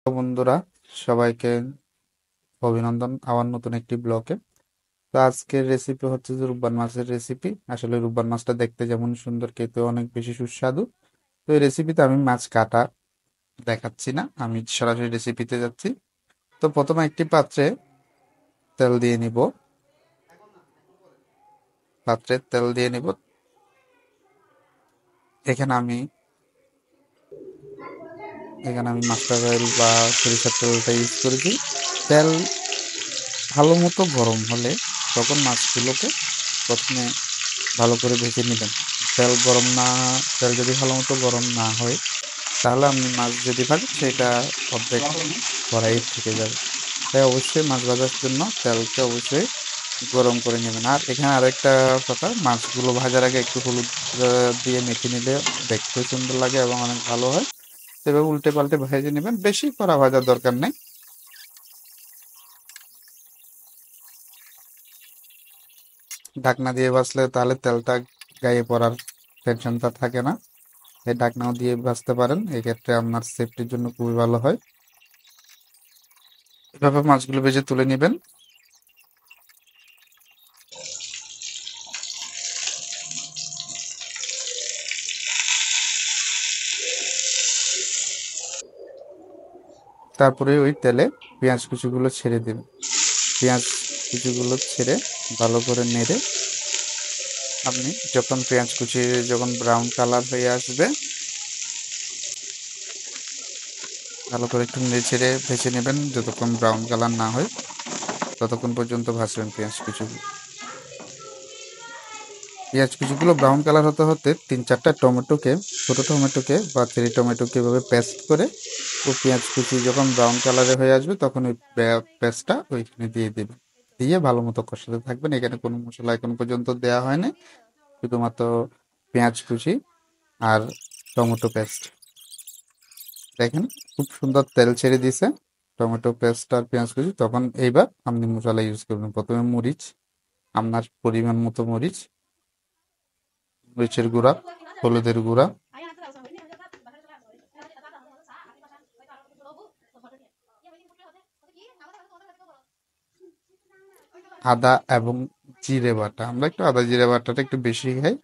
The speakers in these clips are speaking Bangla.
তো বন্ধুরা, সবাইকে অভিনন্দন আমার নতুন একটি ব্লগে। তো আজকের রেসিপি হচ্ছে যে রূপবান মাছের রেসিপি। আসলে রূপবান মাছটা দেখতে যেমন সুন্দর, খেতে অনেক বেশি সুস্বাদু। তো এই রেসিপিতে আমি মাছ কাটা দেখাচ্ছি না, আমি সরাসরি রেসিপিতে যাচ্ছি। তো প্রথমে একটি পাত্রে তেল দিয়ে নিব। পাত্রে তেল দিয়ে নিব। এখানে আমি এখানে আমি মাস্টার অয়েল বা সরিষার তেলটা ইউজ করেছি। তেল ভালো মতো গরম হলে তখন মাছগুলোকে প্রথমে ভালো করে ভেজে নেবেন। তেল যদি ভালো মতো গরম না হয়, তাহলে আপনি মাছ যদি ভাজেন সেটা অর্ধেক কড়াই থেকে যাবে। তাই অবশ্যই মাছ ভাজার জন্য তেলকে অবশ্যই গরম করে নেবেন। আর এখানে আরেকটা কথা, মাছগুলো ভাজার আগে একটু হলুদ দিয়ে মেখে নিলে দেখতেও সুন্দর লাগে এবং অনেক ভালো হয়। এভাবে উল্টে পাল্টে ভেজে নেবেন, বেশি কড়া ভাজার দরকার নেই। ঢাকনা দিয়ে ভাজলে তাহলে তেলটা গায়ে পড়ার টেনশনটা থাকে না। এই ঢাকনাও দিয়ে ভাজতে পারেন, এক্ষেত্রে আপনার সেফটির জন্য খুবই ভালো হয়। এভাবে মাছগুলো ভেজে তুলে নেবেন। তারপরে ওই তেলে পেঁয়াজ কুচিগুলো ছেড়ে দেবেন। পেঁয়াজ কুচিগুলো ছেড়ে ভালো করে নেড়ে আপনি যখন পেঁয়াজ কুচি যখন ব্রাউন কালার হয়ে আসবে, ভালো করে একটু নেড়ে ছেড়ে ভেজে নেবেন। যতক্ষণ ব্রাউন কালার না হয় ততক্ষণ পর্যন্ত ভাজবেন পেঁয়াজ কুচিগুলো। পেঁয়াজ কুচিগুলো ব্রাউন কালার হতে হতে 3-4টা টমেটোকে, ছোট টমেটোকে বা চেরি টমেটোকে এভাবে পেস্ট করে ও পেঁয়াজ কুচি যখন ব্রাউন কালারে হয়ে আসবে তখন ওই পেস্টটা ওইখানে দিয়ে দেবেন। দিয়ে ভালো মতো কষাতে থাকবেন। এখানে কোনো মশলা এখন পর্যন্ত দেওয়া হয়নি, শুধুমাত্র পেঁয়াজ কুচি আর টমেটো পেস্ট। দেখেন খুব সুন্দর তেল ছেড়ে দিয়েছে টমেটো পেস্ট আর পেঁয়াজ কুচি। তখন এইবার আপনি মশলা ইউজ করবেন। প্রথমে মরিচ, আপনার পরিমাণ মতো মরিচ, মরিচের গুঁড়া, হলুদের গুঁড়া, আদা এবং জিরে বাটা। আমরা একটু আদা জিরে বাটাটা একটু বেশি খাই,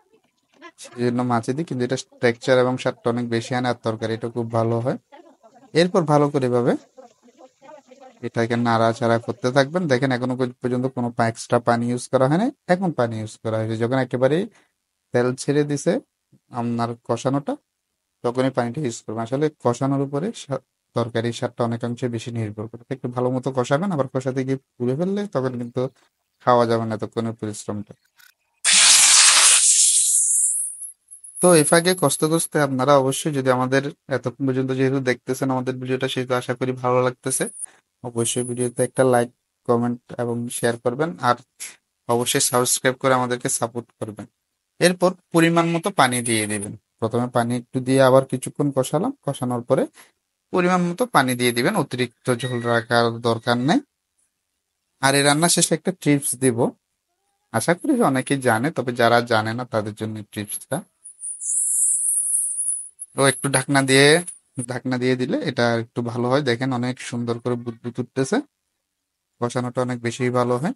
সেই জন্য মাছে দিই, কিন্তু এটা টেক্সচার এবং স্বাদটা অনেক বেশি আনে আর তরকারিটা খুব ভালো হয়। এরপর ভালো করে এভাবে এটাকে নাড়াচাড়া করতে থাকবেন। দেখেন এখনো পর্যন্ত কোনো এক্সট্রা পানি ইউজ করা হয় না, এখন পানি ইউজ করা হয়েছে। যখন একেবারেই তেল ছেড়ে দিছে আপনার কষানোটা, তখনই পানিটা ইউজ করবেন। আসলে কষানোর উপরে তরকারির স্বাদটা অনেকাংশে বেশি নির্ভর করে। একটু ভালো মতো কষাবেন, আবার কষাতে গিয়ে পুড়ে ফেললে তখন কিন্তু খাওয়া যাবে না এতক্ষণের পরিশ্রমটা। তো এই ফাঁকে কষ্ট কষতে আপনারা অবশ্যই, যদি আমাদের এতক্ষণ পর্যন্ত যেহেতু দেখতেছেন আমাদের ভিডিওটা, সেহেতু আশা করি ভালো লাগতেছে। অবশ্যই ভিডিওতে একটা লাইক, কমেন্ট এবং শেয়ার করবেন। আর অবশ্যই সাবস্ক্রাইব করে আমাদেরকে সাপোর্ট করবেন। এরপর পরিমাণ মতো পানি দিয়ে দিবেন। প্রথমে পানি একটু দিয়ে আবার কিছুক্ষণ কষালাম, কষানোর পরে পরিমাণ মতো পানি দিয়ে দিবেন। অতিরিক্ত ঝোল রাখার দরকার নেই। আর এই রান্না শেষে একটা টিপস দিব, আশা করি অনেকেই জানে, তবে যারা জানে না তাদের জন্য টিপসটা। তো একটু ঢাকনা দিয়ে দিলে এটা একটু ভালো হয়। দেখেন অনেক সুন্দর করে বুদবুদ উঠতেছে, কষানোটা অনেক বেশি ভালো হয়।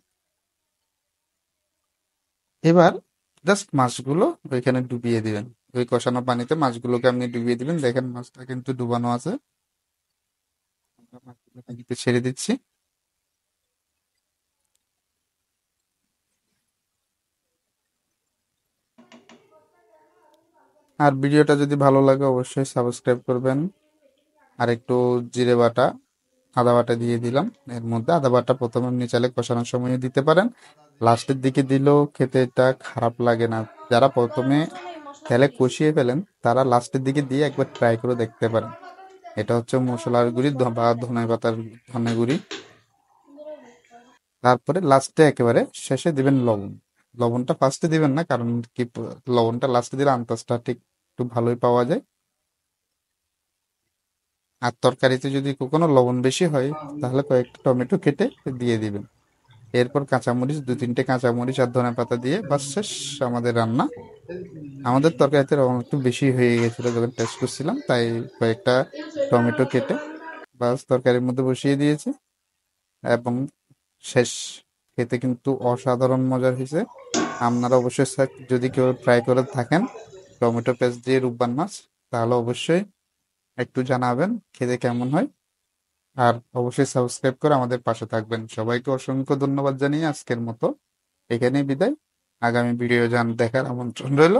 এবার জাস্ট মাছগুলো ওইখানে ডুবিয়ে দিবেন। ওই কষানো পানিতে মাছগুলোকে আপনি ডুবিয়ে দিবেন। দেখেন মাছটা কিন্তু ডুবানো আছে। আমরা মাছগুলো পানিতে ছেড়ে দিচ্ছি। আর ভিডিওটা যদি ভালো লাগে অবশ্যই সাবস্ক্রাইব করবেন। আর একটু জিরে বাটা, আদা বাটা দিয়ে দিলাম এর মধ্যে। আদা বাটা প্রথমে আপনি চাইলে কষানোর সময় দিতে পারেন, লাস্টের দিকে দিলেও খেতে এটা খারাপ লাগে না। যারা প্রথমে তেলে কষিয়ে ফেলেন তারা লাস্টের দিকে দিয়ে একবার ট্রাই করে দেখতে পারেন। এটা হচ্ছে মশলার গুঁড়ি বা ধনে পাতার ধনে গুঁড়ি। তারপরে লাস্টে একেবারে শেষে দিবেন লবণ। লবণটা ফার্স্টে দিবেন না, কারণ কি, লবণটা লাস্টে দিলে আন্দাজটা ঠিক একটু ভালোই পাওয়া যায়। আর তরকারিতে যদি কখনো লবণ বেশি হয় তাহলে কয়েকটা টমেটো কেটে দিয়ে দিবেন। এরপর কাঁচামরিচ, 2-3টে কাঁচামরিচ আর ধনেপাতা দিয়ে বাস শেষ আমাদের রান্না। আমাদের তরকারিতে লবণ একটু বেশি হয়ে গেছিল যখন টেস্ট করছিলাম, তাই কয়েকটা টমেটো কেটে বাস তরকারির মধ্যে বসিয়ে দিয়েছি এবং শেষ। খেতে কিন্তু অসাধারণ মজার হয়েছে। আপনারা অবশ্যই যদি কেউ ট্রাই করে থাকেন টমেটো পেস্ট দিয়ে রূপবান মাছ, তাহলে অবশ্যই একটু জানাবেন খেতে কেমন হয়। আর অবশ্যই সাবস্ক্রাইব করে আমাদের পাশে থাকবেন। সবাইকে অসংখ্য ধন্যবাদ জানিয়ে আজকের মতো এখানেই বিদায়। আগামী ভিডিও দেখার আমন্ত্রণ রইল।